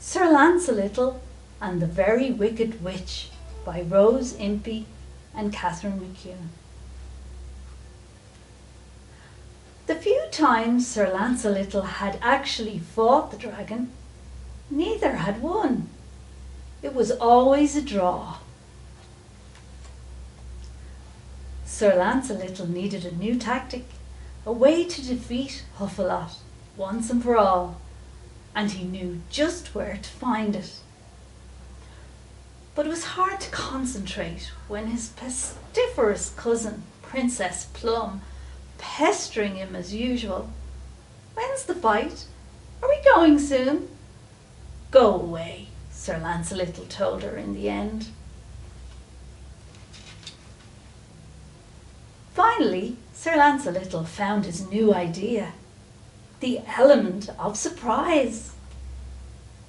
Sir Lancelot and the Very Wicked Witch by Rose Impey and Katharine McEwen. The few times Sir Lancelot had actually fought the dragon, neither had won. It was always a draw. Sir Lancelot needed a new tactic, a way to defeat Huffalot once and for all, and he knew just where to find it. But it was hard to concentrate when his pestiferous cousin, Princess Plum, pestering him as usual. "When's the fight? Are we going soon?" "Go away," Sir Lancelot told her in the end. Finally, Sir Lancelot found his new idea, the element of surprise.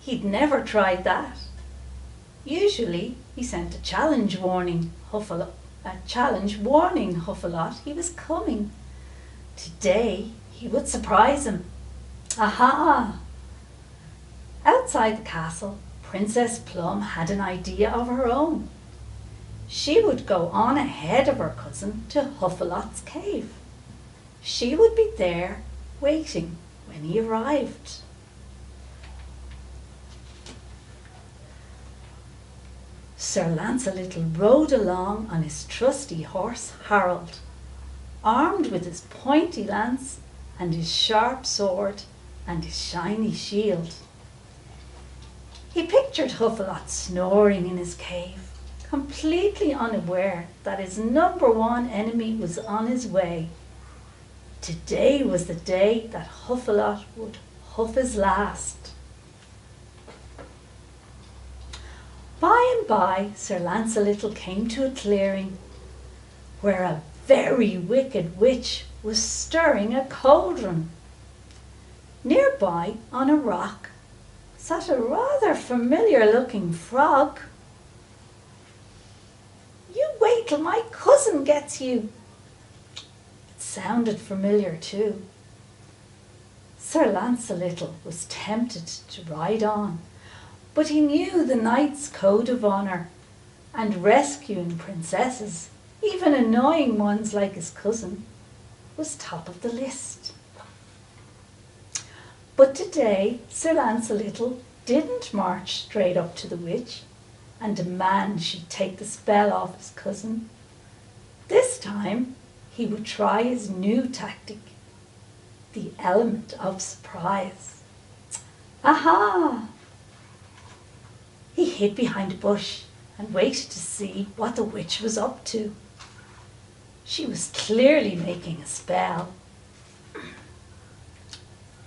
He'd never tried that. Usually, he sent a challenge warning Huffalot he was coming. Today, he would surprise him. Aha! Outside the castle, Princess Plum had an idea of her own. She would go on ahead of her cousin to Huffalot's cave. She would be there, waiting when he arrived. Sir Lancelot rode along on his trusty horse Harold, armed with his pointy lance and his sharp sword and his shiny shield. He pictured Huffalot snoring in his cave, completely unaware that his number one enemy was on his way. Today was the day that Huffalot would huff his last. By and by, Sir Lancelot came to a clearing where a very wicked witch was stirring a cauldron. Nearby, on a rock, sat a rather familiar-looking frog. "You wait till my cousin gets you." It sounded familiar too. Sir Lancelot was tempted to ride on, but he knew the knight's code of honour, and rescuing princesses, even annoying ones like his cousin, was top of the list. But today, Sir Lancelot didn't march straight up to the witch and demand she take the spell off his cousin. This time, he would try his new tactic, the element of surprise. Aha! He hid behind a bush and waited to see what the witch was up to. She was clearly making a spell.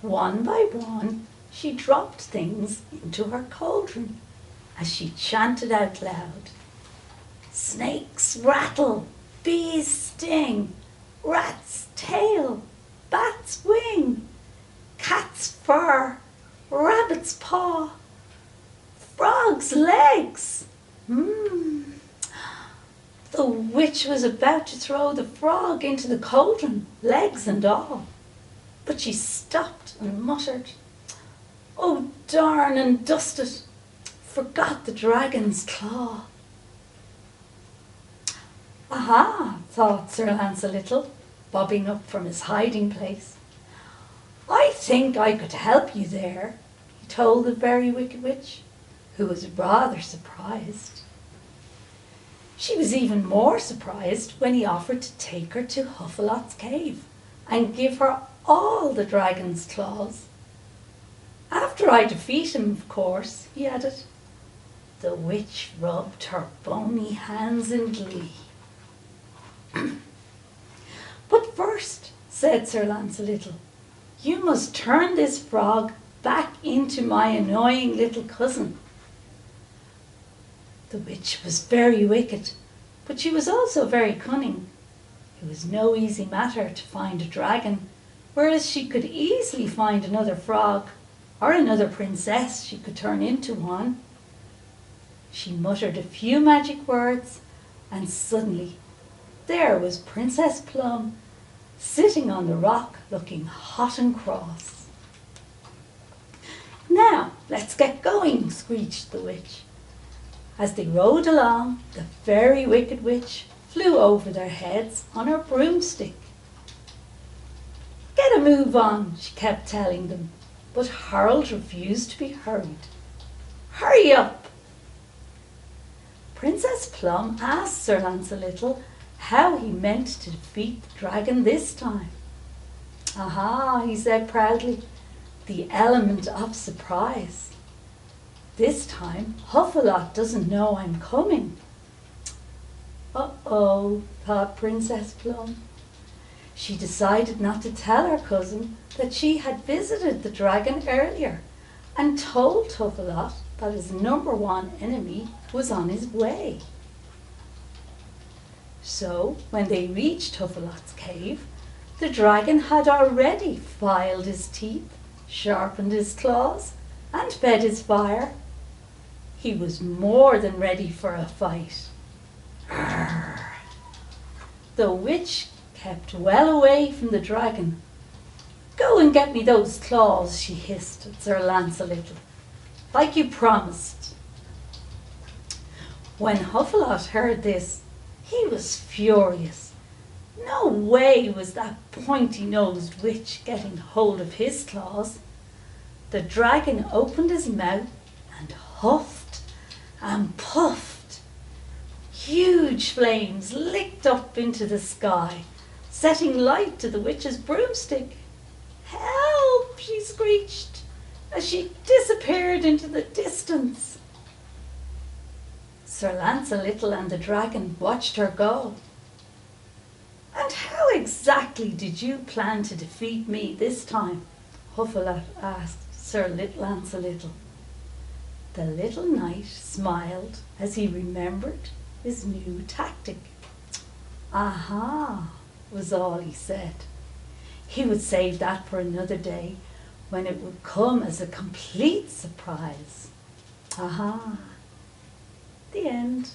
One by one, she dropped things into her cauldron as she chanted out loud. "Snakes rattle, bees sting, rat's tail, bat's wing, cat's fur, rabbit's paw, frog's legs." The witch was about to throw the frog into the cauldron, legs and all, but she stopped and muttered, "Oh, darn and dust it! Forgot the dragon's claw." "Aha," thought Sir Lancelot, bobbing up from his hiding place. "I think I could help you there," he told the Very Wicked Witch, who was rather surprised. She was even more surprised when he offered to take her to Huffalot's cave and give her all the dragon's claws. "After I defeat him, of course," he added. The witch rubbed her bony hands in glee. "But first," said Sir Lancelot, "you must turn this frog back into my annoying little cousin." The witch was very wicked, but she was also very cunning. It was no easy matter to find a dragon, whereas she could easily find another frog or another princess she could turn into one. She muttered a few magic words, and suddenly there was Princess Plum sitting on the rock looking hot and cross. "Now, let's get going, screeched the witch. As they rode along, the very wicked witch flew over their heads on her broomstick. Get a move on, she kept telling them, but Harold refused to be hurried. Hurry up! Princess Plum asked Sir Lancelot how he meant to defeat the dragon this time. Aha, he said proudly, the element of surprise. This time, Huffalot doesn't know I'm coming. Uh-oh, thought Princess Plum. She decided not to tell her cousin that she had visited the dragon earlier and told Huffalot that his number one enemy was on his way. So, when they reached Huffalot's cave, the dragon had already filed his teeth, sharpened his claws, and fed his fire. He was more than ready for a fight. Arrgh. The witch kept well away from the dragon. Go and get me those claws, she hissed at Sir Lancelot, like you promised. When Huffalot heard this, he was furious. No way was that pointy-nosed witch getting hold of his claws. The dragon opened his mouth and huffed and puffed. Huge flames licked up into the sky, setting light to the witch's broomstick. Help, she screeched as she disappeared into the distance. Sir Lancelot and the dragon watched her go. And how exactly did you plan to defeat me this time? Huffalot asked Sir Lancelot. The little knight smiled as he remembered his new tactic. Aha, was all he said. He would save that for another day, when it would come as a complete surprise. Aha. The end.